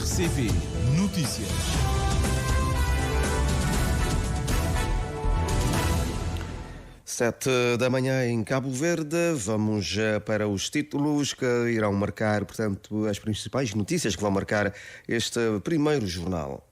RCV Notícias. Sete da manhã em Cabo Verde. Vamos para os títulos que irão marcar, portanto, as principais notícias que vão marcar este primeiro jornal.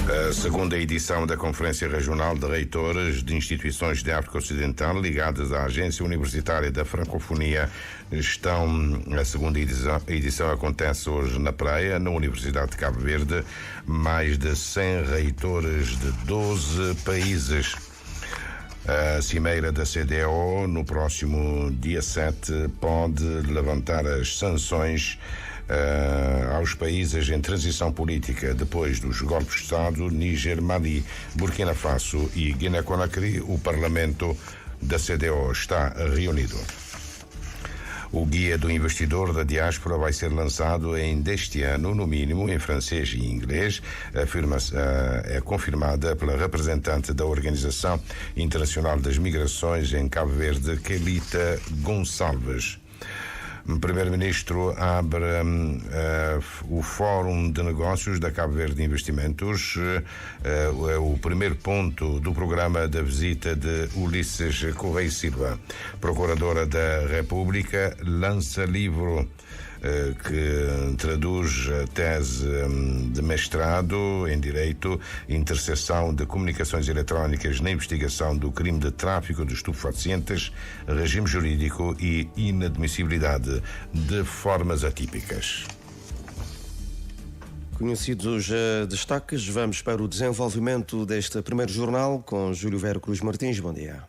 A segunda edição da Conferência Regional de Reitores de Instituições de África Ocidental ligadas à Agência Universitária da Francofonia a segunda edição acontece hoje na Praia, na Universidade de Cabo Verde. Mais de 100 reitores de 12 países. A cimeira da CDO, no próximo dia 7, pode levantar as sanções aos países em transição política depois dos golpes de Estado, Níger, Mali, Burkina Faso e Guiné-Conakry. O Parlamento da CDO está reunido. O Guia do Investidor da Diáspora vai ser lançado ainda este ano, no mínimo, em francês e inglês. A afirmação é confirmada pela representante da Organização Internacional das Migrações em Cabo Verde, Kelita Gonçalves. O Primeiro-Ministro abre o Fórum de Negócios da Cabo Verde Investimentos. É o primeiro ponto do programa da visita de Ulisses Correia Silva. Procuradora da República lança livro que traduz a tese de mestrado em Direito, Interseção de Comunicações Eletrónicas na investigação do crime de tráfico de estupefacientes, regime jurídico e inadmissibilidade de formas atípicas. Conhecidos os destaques, vamos para o desenvolvimento deste primeiro jornal com Júlio Vero Cruz Martins. Bom dia.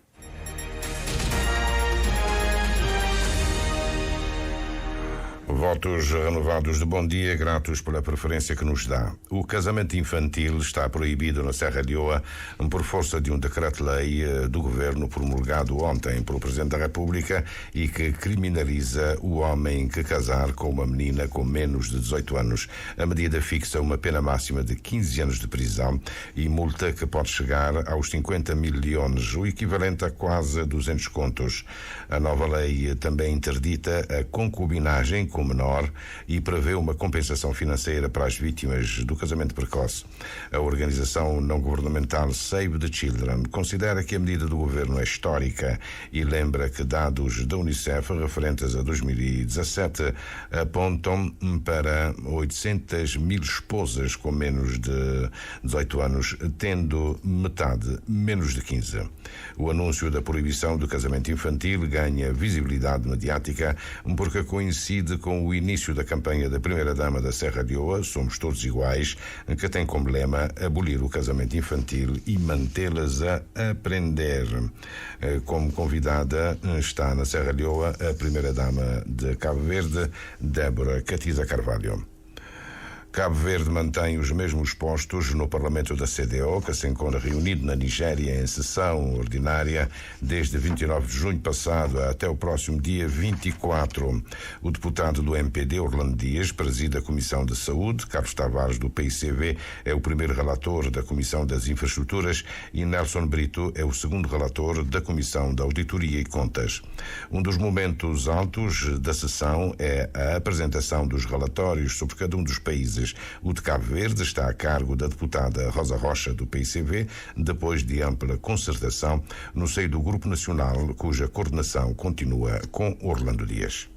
Votos renovados de bom dia, gratos pela preferência que nos dá. O casamento infantil está proibido na Serra Leoa por força de um decreto-lei do Governo promulgado ontem pelo Presidente da República e que criminaliza o homem que casar com uma menina com menos de 18 anos. A medida fixa uma pena máxima de 15 anos de prisão e multa que pode chegar aos 50 mil leões, o equivalente a quase 200 contos. A nova lei também interdita a concubinagem com menor e prevê uma compensação financeira para as vítimas do casamento precoce. A organização não-governamental Save the Children considera que a medida do governo é histórica e lembra que dados da Unicef referentes a 2017 apontam para 800 mil esposas com menos de 18 anos, tendo metade menos de 15. O anúncio da proibição do casamento infantil ganha visibilidade mediática porque coincide com o início da campanha da Primeira-Dama da Serra Leoa, Somos Todos Iguais, que tem como lema abolir o casamento infantil e mantê-las a aprender. Como convidada está na Serra Leoa a Primeira-Dama de Cabo Verde, Débora Catiza Carvalho. Cabo Verde mantém os mesmos postos no Parlamento da CDO, que se encontra reunido na Nigéria em sessão ordinária desde 29 de junho passado até o próximo dia 24. O deputado do MPD, Orlando Dias, preside a Comissão de Saúde. Carlos Tavares, do PICV, é o primeiro relator da Comissão das Infraestruturas e Nelson Brito é o segundo relator da Comissão da Auditoria e Contas. Um dos momentos altos da sessão é a apresentação dos relatórios sobre cada um dos países. O de Cabo Verde está a cargo da deputada Rosa Rocha, do PICV, depois de ampla concertação no seio do Grupo Nacional, cuja coordenação continua com Orlando Dias.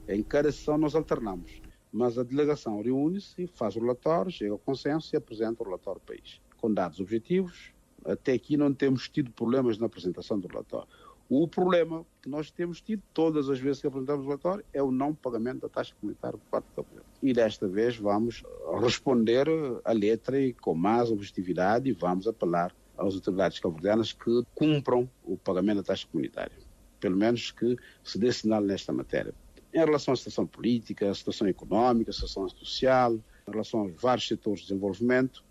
Em cada sessão nós alternamos, mas a delegação reúne-se, faz o relatório, chega ao consenso e apresenta o relatório do país, com dados objetivos. Até aqui não temos tido problemas na apresentação do relatório. O problema que nós temos tido todas as vezes que apresentamos o relatório é o não pagamento da taxa comunitária por parte do Cabo Verde. E desta vez vamos responder à letra e com mais objetividade e vamos apelar às autoridades cabo-verdianas que cumpram o pagamento da taxa comunitária. Pelo menos que se dê sinal nesta matéria. Em relação à situação política, à situação económica, à situação social, em relação aos vários setores de desenvolvimento,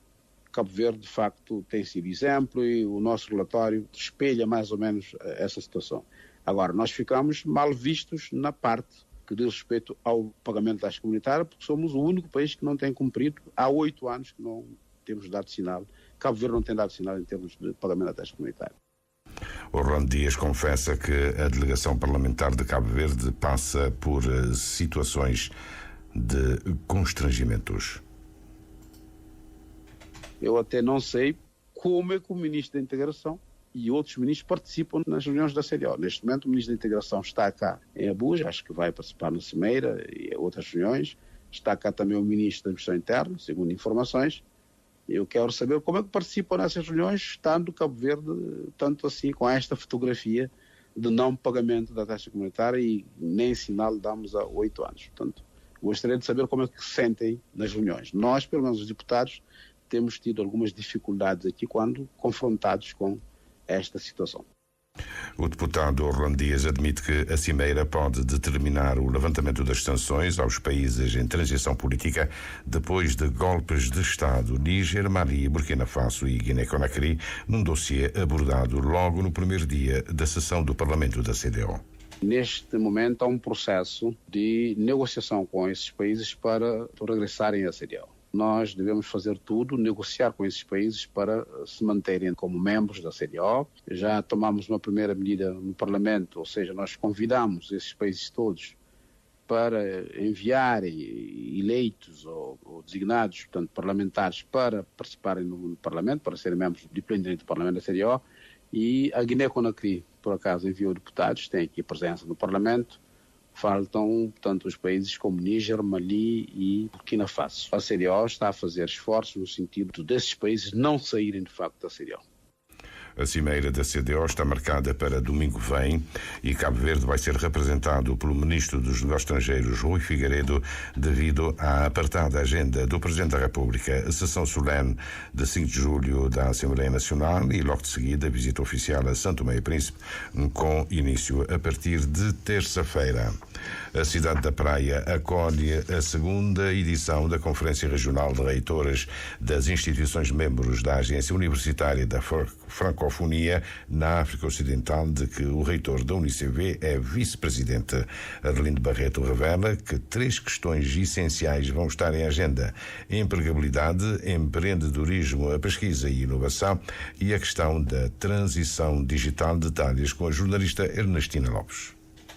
Cabo Verde, de facto, tem sido exemplo e o nosso relatório espelha mais ou menos essa situação. Agora, nós ficamos mal vistos na parte que diz respeito ao pagamento da taxa comunitária, porque somos o único país que não tem cumprido. Há 8 anos que não temos dado sinal. Cabo Verde não tem dado sinal em termos de pagamento da taxa comunitária. Orlando Dias confessa que a delegação parlamentar de Cabo Verde passa por situações de constrangimentos. Eu até não sei como é que o Ministro da Integração e outros ministros participam nas reuniões da CDO. Neste momento, o Ministro da Integração está cá em Abuja, acho que vai participar na Cimeira e outras reuniões. Está cá também o Ministro da Administração Interna, segundo informações. Eu quero saber como é que participam nessas reuniões, estando Cabo Verde, tanto assim, com esta fotografia de não pagamento da taxa comunitária e nem sinal damos há 8 anos. Portanto, gostaria de saber como é que se sentem nas reuniões. Nós, pelo menos os deputados, temos tido algumas dificuldades aqui quando confrontados com esta situação. O deputado Orlando Dias admite que a Cimeira pode determinar o levantamento das sanções aos países em transição política depois de golpes de Estado Níger, Mali, Burkina Faso e Guiné-Conakry, num dossiê abordado logo no primeiro dia da sessão do Parlamento da CDO. Neste momento há um processo de negociação com esses países para regressarem à CDO. Nós devemos fazer tudo, negociar com esses países para se manterem como membros da CDO. Já tomamos uma primeira medida no Parlamento, ou seja, nós convidamos esses países todos para enviarem eleitos ou designados, portanto, parlamentares para participarem no Parlamento, para serem membros de pleno direito do Parlamento da CDO. E a Guiné-Conakry, por acaso, enviou deputados, tem aqui presença no Parlamento. Faltam, portanto, os países como Níger, Mali e Burkina Faso. A CDO está a fazer esforços no sentido desses países não saírem de facto da CDO. A cimeira da CDO está marcada para domingo vem e Cabo Verde vai ser representado pelo Ministro dos Negócios Estrangeiros, Rui Figueiredo, devido à apertada agenda do Presidente da República. A sessão solene de 5 de julho da Assembleia Nacional e logo de seguida a visita oficial a São Tomé e Príncipe, com início a partir de terça-feira. A cidade da Praia acolhe a segunda edição da Conferência Regional de Reitores das instituições membros da Agência Universitária da Francofonia na África Ocidental, de que o reitor da UNICV é vice-presidente. Arlindo Barreto revela que 3 questões essenciais vão estar em agenda: a empregabilidade, empreendedorismo, a pesquisa e inovação e a questão da transição digital. Detalhes com a jornalista Ernestina Lopes.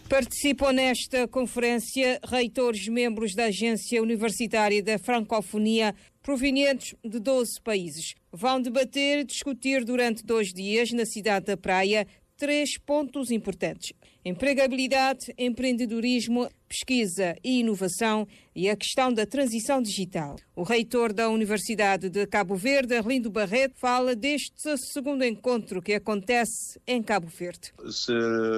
Participam nesta conferência reitores membros da Agência Universitária da Francofonia provenientes de 12 países. Vão debater e discutir durante 2 dias na cidade da Praia 3 pontos importantes: empregabilidade, empreendedorismo, pesquisa e inovação e a questão da transição digital. O reitor da Universidade de Cabo Verde, Arlindo Barreto, fala deste segundo encontro que acontece em Cabo Verde. Se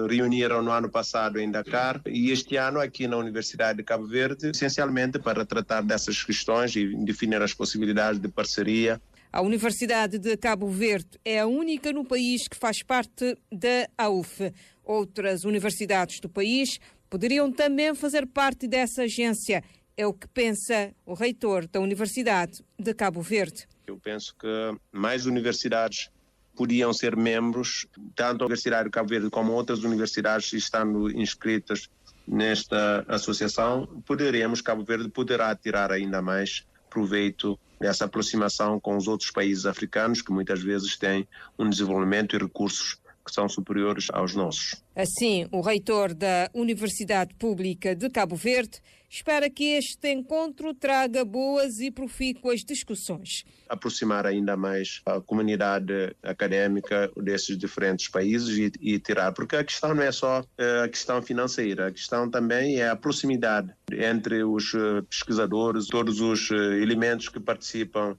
reuniram no ano passado em Dakar e este ano aqui na Universidade de Cabo Verde, essencialmente para tratar dessas questões e definir as possibilidades de parceria. A Universidade de Cabo Verde é a única no país que faz parte da AUF. Outras universidades do país poderiam também fazer parte dessa agência. É o que pensa o reitor da Universidade de Cabo Verde. Eu penso que mais universidades podiam ser membros, tanto a Universidade de Cabo Verde como outras universidades estando inscritas nesta associação. Cabo Verde poderá tirar ainda mais proveito dessa aproximação com os outros países africanos, que muitas vezes têm um desenvolvimento e recursos que são superiores aos nossos. Assim, o reitor da Universidade Pública de Cabo Verde espera que este encontro traga boas e profícuas discussões. Aproximar ainda mais a comunidade académica desses diferentes países e tirar, porque a questão não é só a questão financeira, a questão também é a proximidade entre os pesquisadores, todos os elementos que participam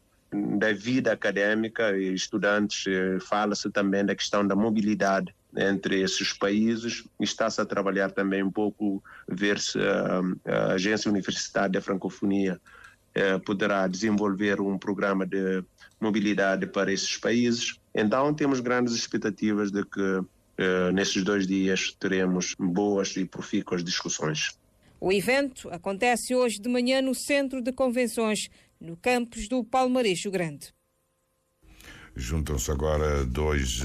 da vida académica e estudantes. Fala-se também da questão da mobilidade entre esses países. Está-se a trabalhar também um pouco, ver se a Agência Universitária da Francofonia poderá desenvolver um programa de mobilidade para esses países. Então temos grandes expectativas de que nesses 2 dias teremos boas e profícuas discussões. O evento acontece hoje de manhã no Centro de Convenções, no campus do Palmarejo Grande. Juntam-se agora dois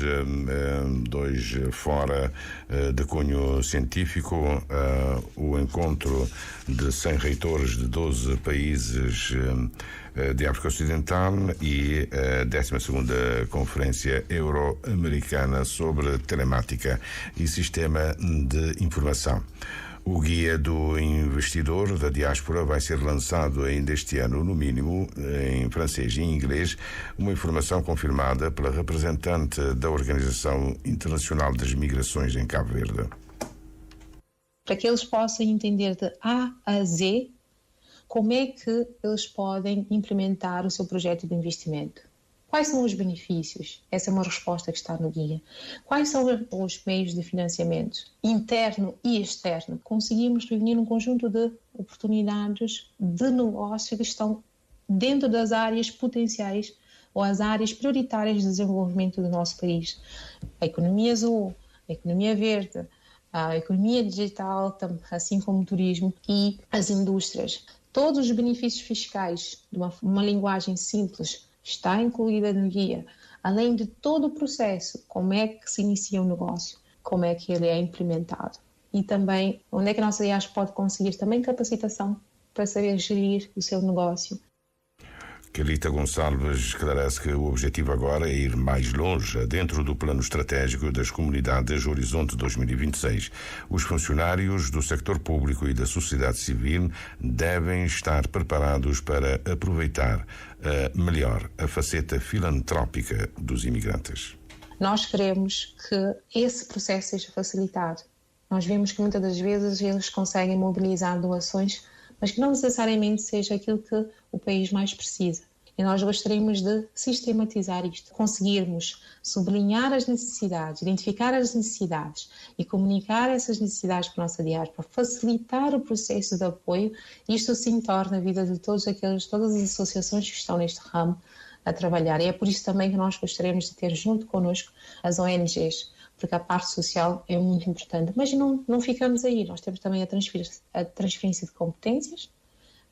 fora de cunho científico, o encontro de 100 reitores de 12 países de África Ocidental e a 12ª Conferência Euro-Americana sobre Telemática e Sistema de Informação. O Guia do Investidor da Diáspora vai ser lançado ainda este ano, no mínimo, em francês e em inglês, uma informação confirmada pela representante da Organização Internacional das Migrações em Cabo Verde. Para que eles possam entender de A a Z como é que eles podem implementar o seu projeto de investimento. Quais são os benefícios? Essa é uma resposta que está no guia. Quais são os meios de financiamento, interno e externo? Conseguimos reunir um conjunto de oportunidades de negócio que estão dentro das áreas potenciais ou as áreas prioritárias de desenvolvimento do nosso país. A economia azul, a economia verde, a economia digital, assim como o turismo e as indústrias. Todos os benefícios fiscais, de uma linguagem simples, está incluída no guia, além de todo o processo, como é que se inicia o negócio, como é que ele é implementado e também onde é que a nossa diáspora pode conseguir também capacitação para saber gerir o seu negócio. Kelita Gonçalves esclarece que o objetivo agora é ir mais longe dentro do plano estratégico das comunidades Horizonte 2026. Os funcionários do sector público e da sociedade civil devem estar preparados para aproveitar melhor a faceta filantrópica dos imigrantes. Nós queremos que esse processo seja facilitado. Nós vemos que muitas das vezes eles conseguem mobilizar doações, mas que não necessariamente seja aquilo que o país mais precisa. E nós gostaríamos de sistematizar isto, conseguirmos sublinhar as necessidades, identificar as necessidades e comunicar essas necessidades para a nossa diáspora, facilitar o processo de apoio. Isto sim torna a vida de todas as associações que estão neste ramo a trabalhar. E é por isso também que nós gostaríamos de ter junto connosco as ONGs, porque a parte social é muito importante. Mas não ficamos aí, nós temos também a transferência de competências,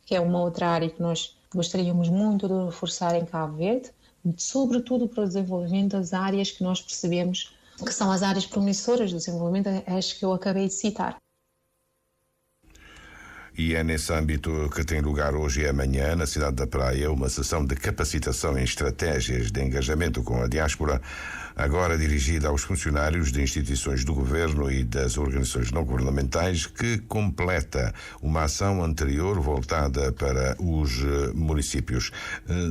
que é uma outra área que nós gostaríamos muito de reforçar em Cabo Verde, sobretudo para o desenvolvimento das áreas que nós percebemos que são as áreas promissoras do desenvolvimento, as que eu acabei de citar. E é nesse âmbito que tem lugar hoje e amanhã, na cidade da Praia, uma sessão de capacitação em estratégias de engajamento com a diáspora, agora dirigida aos funcionários de instituições do governo e das organizações não governamentais, que completa uma ação anterior voltada para os municípios.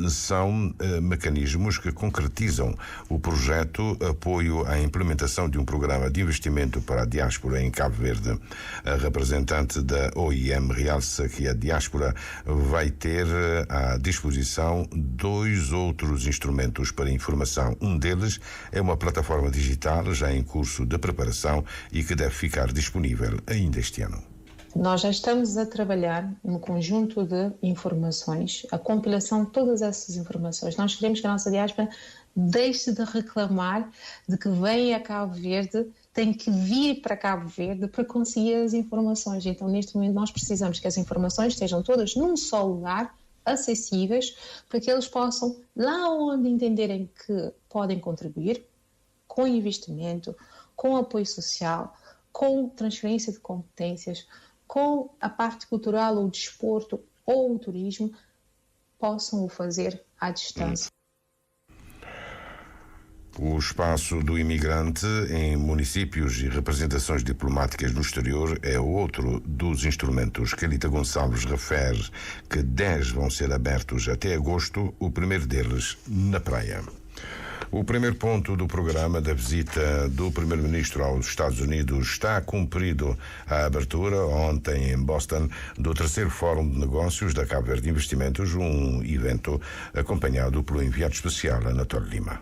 São mecanismos que concretizam o projeto Apoio à Implementação de um Programa de Investimento para a Diáspora em Cabo Verde. A representante da OIM realça que a diáspora vai ter à disposição 2 outros instrumentos para informação. Um deles é uma plataforma digital já em curso de preparação e que deve ficar disponível ainda este ano. Nós já estamos a trabalhar um conjunto de informações, a compilação de todas essas informações. Nós queremos que a nossa diáspora deixe de reclamar de que vem a Cabo Verde, tem que vir para Cabo Verde para conseguir as informações. Então, neste momento, nós precisamos que as informações estejam todas num só lugar, acessíveis, para que eles possam, lá onde entenderem que podem contribuir, com investimento, com apoio social, com transferência de competências, com a parte cultural, ou o desporto, ou o turismo, possam o fazer à distância. O espaço do imigrante em municípios e representações diplomáticas no exterior é outro dos instrumentos. Kelita Gonçalves refere que 10 vão ser abertos até agosto, o primeiro deles na Praia. O primeiro ponto do programa da visita do Primeiro-Ministro aos Estados Unidos está cumprido. A abertura, ontem em Boston, do 3º Fórum de Negócios da Cabo Verde Investimentos, um evento acompanhado pelo enviado especial António Lima.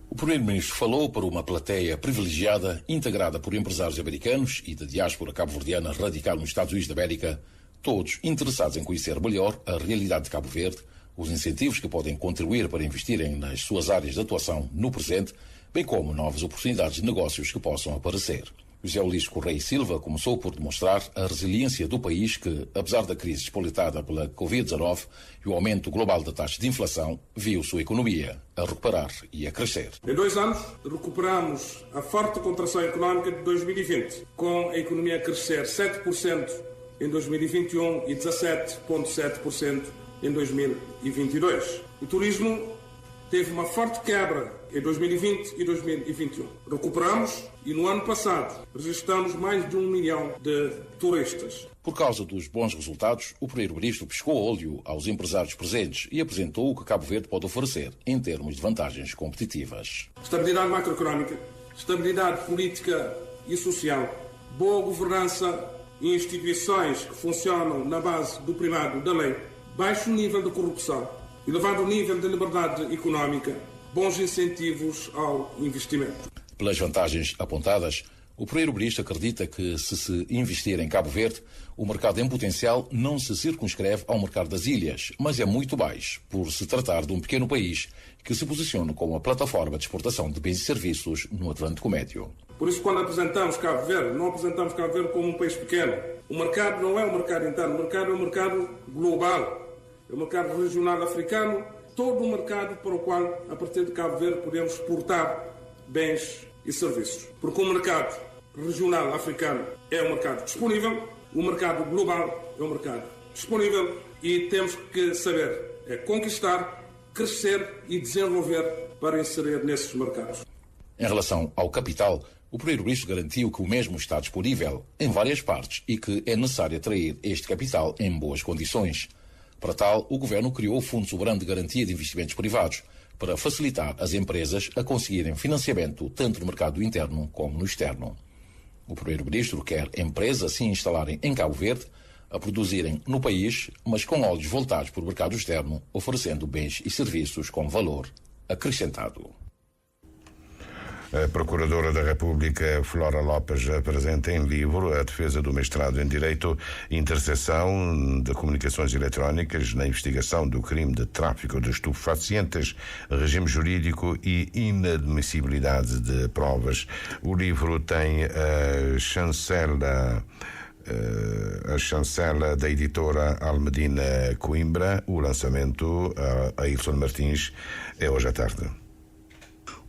O Primeiro-Ministro falou para uma plateia privilegiada, integrada por empresários americanos e da diáspora cabo-verdiana radicada nos Estados Unidos da América, todos interessados em conhecer melhor a realidade de Cabo Verde, os incentivos que podem contribuir para investirem nas suas áreas de atuação no presente, bem como novas oportunidades de negócios que possam aparecer. José Ulisses Correia Silva começou por demonstrar a resiliência do país que, apesar da crise explotada pela Covid-19 e o aumento global da taxa de inflação, viu sua economia a recuperar e a crescer. Em 2 anos, recuperamos a forte contração económica de 2020, com a economia a crescer 7% em 2021 e 17,7% em 2022. O turismo teve uma forte quebra em 2020 e 2021. Recuperamos e no ano passado registramos mais de 1 milhão de turistas. Por causa dos bons resultados, o primeiro-ministro pescou óleo aos empresários presentes e apresentou o que Cabo Verde pode oferecer em termos de vantagens competitivas. Estabilidade macroeconómica, estabilidade política e social, boa governança e instituições que funcionam na base do primado da lei, baixo nível de corrupção, elevado nível de liberdade económica, bons incentivos ao investimento. Pelas vantagens apontadas, o primeiro-ministro acredita que, se investir em Cabo Verde, o mercado em potencial não se circunscreve ao mercado das ilhas, mas é muito baixo, por se tratar de um pequeno país que se posiciona como a plataforma de exportação de bens e serviços no Atlântico Médio. Por isso, quando apresentamos Cabo Verde, não apresentamos Cabo Verde como um país pequeno. O mercado não é um mercado interno, o mercado é um mercado global. É o mercado regional africano, todo o mercado para o qual, a partir de Cabo Verde, podemos exportar bens e serviços. Porque o mercado regional africano é um mercado disponível, o mercado global é um mercado disponível e temos que saber conquistar, crescer e desenvolver para inserir nesses mercados. Em relação ao capital, o primeiro-ministro garantiu que o mesmo está disponível em várias partes e que é necessário atrair este capital em boas condições. Para tal, o Governo criou o Fundo Soberano de Garantia de Investimentos Privados para facilitar as empresas a conseguirem financiamento tanto no mercado interno como no externo. O primeiro-ministro quer empresas se instalarem em Cabo Verde, a produzirem no país, mas com olhos voltados para o mercado externo, oferecendo bens e serviços com valor acrescentado. A Procuradora da República, Flora Lopes, apresenta em livro a defesa do mestrado em Direito, interseção de comunicações eletrónicas na investigação do crime de tráfico de estupefacientes, regime jurídico e inadmissibilidade de provas. O livro tem a chancela da editora Almedina Coimbra. O lançamento, a Ilson Martins, é hoje à tarde.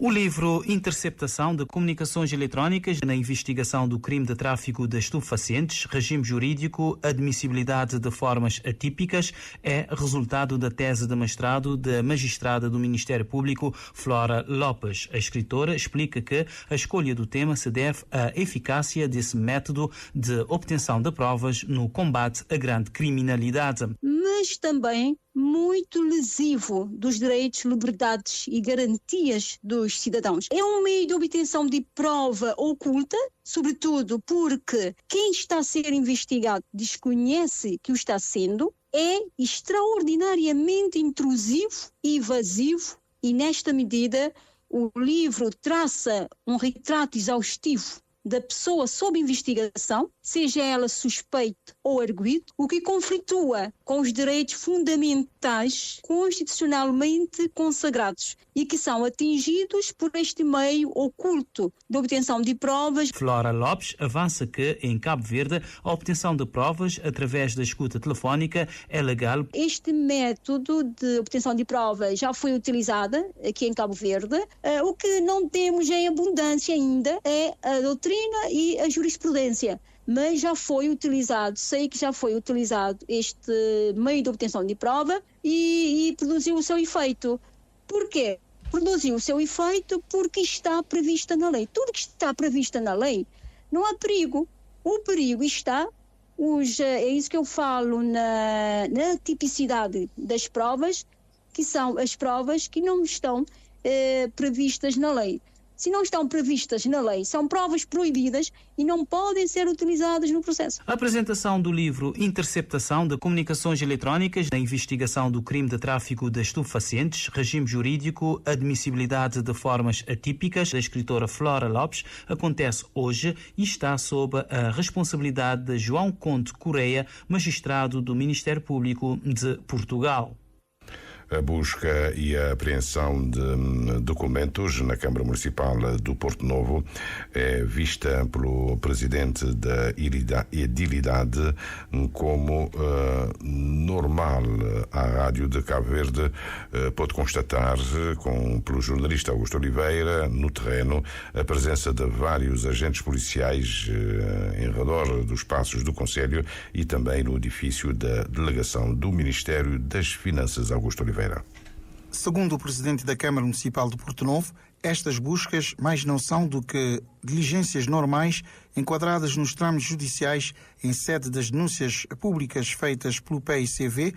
O livro Interceptação de Comunicações Eletrónicas na Investigação do Crime de Tráfico de Estupefacientes, Regime Jurídico, Admissibilidade de Formas Atípicas é resultado da tese de mestrado da magistrada do Ministério Público, Flora Lopes. A escritora explica que a escolha do tema se deve à eficácia desse método de obtenção de provas no combate à grande criminalidade. Mas também muito lesivo dos direitos, liberdades e garantias dos cidadãos. É um meio de obtenção de prova oculta, sobretudo porque quem está a ser investigado desconhece que o está sendo, é extraordinariamente intrusivo e invasivo e, nesta medida, o livro traça um retrato exaustivo da pessoa sob investigação, seja ela suspeita ou arguido, o que conflitua com os direitos fundamentais constitucionalmente consagrados e que são atingidos por este meio oculto de obtenção de provas. Flora Lopes avança que, em Cabo Verde, a obtenção de provas através da escuta telefónica é legal. Este método de obtenção de provas já foi utilizado aqui em Cabo Verde. O que não temos em abundância ainda é a doutrina e a jurisprudência. Mas já foi utilizado, sei que já foi utilizado este meio de obtenção de prova e produziu o seu efeito. Porquê? Produziu o seu efeito porque está prevista na lei. Tudo que está previsto na lei, não há perigo. O perigo está, é isso que eu falo na tipicidade das provas, que são as provas que não estão previstas na lei. Se não estão previstas na lei, são provas proibidas e não podem ser utilizadas no processo. A apresentação do livro Interceptação de Comunicações Eletrónicas na Investigação do Crime de Tráfico de Estupefacientes, Regime Jurídico, Admissibilidade de Formas Atípicas, da escritora Flora Lopes, acontece hoje e está sob a responsabilidade de João Conde Correia, magistrado do Ministério Público de Portugal. A busca e a apreensão de documentos na Câmara Municipal do Porto Novo é vista pelo presidente da edilidade como normal. A Rádio de Cabo Verde pôde constatar, pelo jornalista Augusto Oliveira, no terreno, a presença de vários agentes policiais em redor dos passos do Conselho e também no edifício da delegação do Ministério das Finanças, Augusto Oliveira. Segundo o presidente da Câmara Municipal de Porto Novo, estas buscas mais não são do que diligências normais enquadradas nos trâmites judiciais em sede das denúncias públicas feitas pelo PICV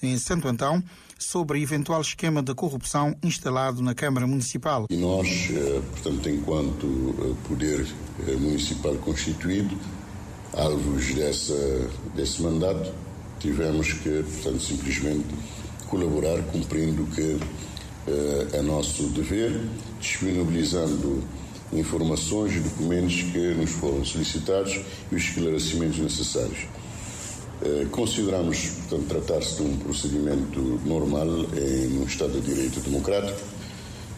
em Santo Antão sobre eventual esquema de corrupção instalado na Câmara Municipal. E nós, portanto, enquanto poder municipal constituído, alvos desse mandato, tivemos que, portanto, simplesmente colaborar, cumprindo que é nosso dever, disponibilizando informações e documentos que nos foram solicitados e os esclarecimentos necessários. Consideramos, portanto, tratar-se de um procedimento normal num Estado de Direito democrático,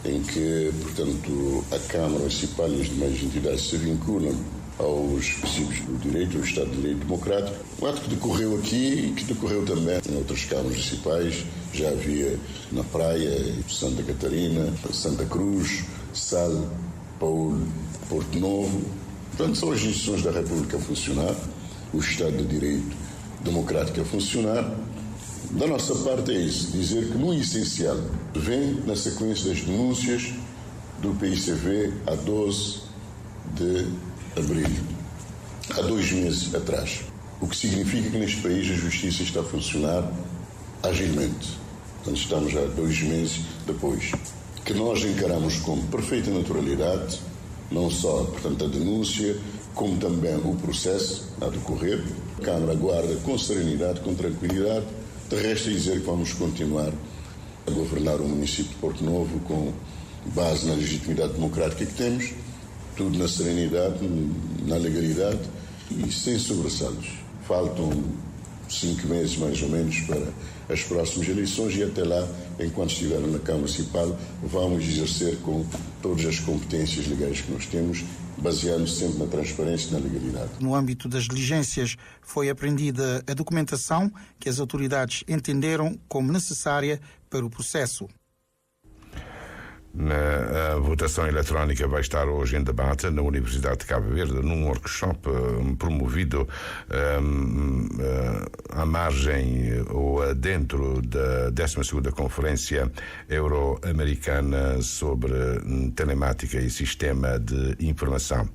em que, portanto, a Câmara Municipal e as demais entidades se vinculam aos princípios do direito, do Estado de Direito Democrático. Um ato que decorreu aqui e que decorreu também em outras câmaras municipais, já havia na Praia, Santa Catarina, Santa Cruz, Sal, Paulo, Porto Novo. Portanto, são as instituições da República a funcionar, o Estado de Direito Democrático a funcionar. Da nossa parte é isso, dizer que no essencial vem na sequência das denúncias do PICV a 12 de abril, há 2 meses atrás. O que significa que neste país a justiça está a funcionar agilmente. Portanto, estamos já 2 meses depois. Que nós encaramos com perfeita naturalidade, não só, portanto, a denúncia, como também o processo a decorrer. A Câmara aguarda com serenidade, com tranquilidade. De resto, é dizer que vamos continuar a governar o município de Porto Novo com base na legitimidade democrática que temos, tudo na serenidade, na legalidade e sem sobressaltos. Faltam 5 meses, mais ou menos, para as próximas eleições e até lá, enquanto estivermos na Câmara Municipal, vamos exercer com todas as competências legais que nós temos, baseando sempre na transparência e na legalidade. No âmbito das diligências, foi apreendida a documentação que as autoridades entenderam como necessária para o processo. A votação eletrónica vai estar hoje em debate na Universidade de Cabo Verde, num workshop promovido à margem ou dentro da 12ª Conferência Euro-Americana sobre Telemática e Sistema de Informação.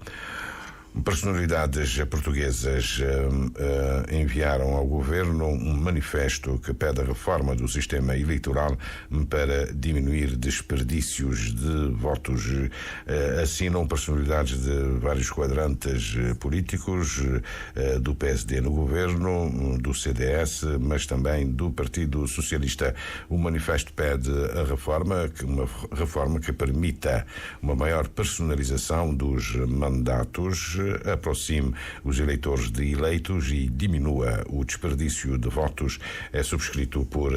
Personalidades portuguesas enviaram ao governo um manifesto que pede a reforma do sistema eleitoral para diminuir desperdícios de votos. Assinam personalidades de vários quadrantes políticos, do PSD no governo, do CDS, mas também do Partido Socialista. O manifesto pede uma reforma que permita uma maior personalização dos mandatos, aproxime os eleitores de eleitos e diminua o desperdício de votos. É subscrito por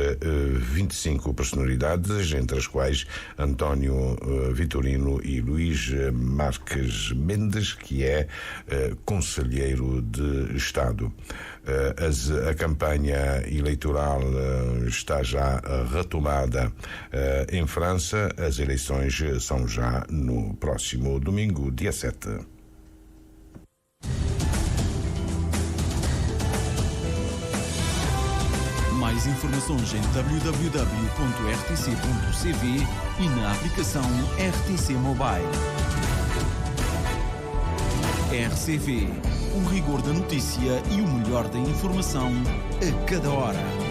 25 personalidades, entre as quais António Vitorino e Luís Marques Mendes, que é conselheiro de Estado. A campanha eleitoral está já retomada em França. As eleições são já no próximo domingo, dia 7. Mais informações em www.rtc.cv e na aplicação RTC Mobile. RCV, o rigor da notícia e o melhor da informação a cada hora.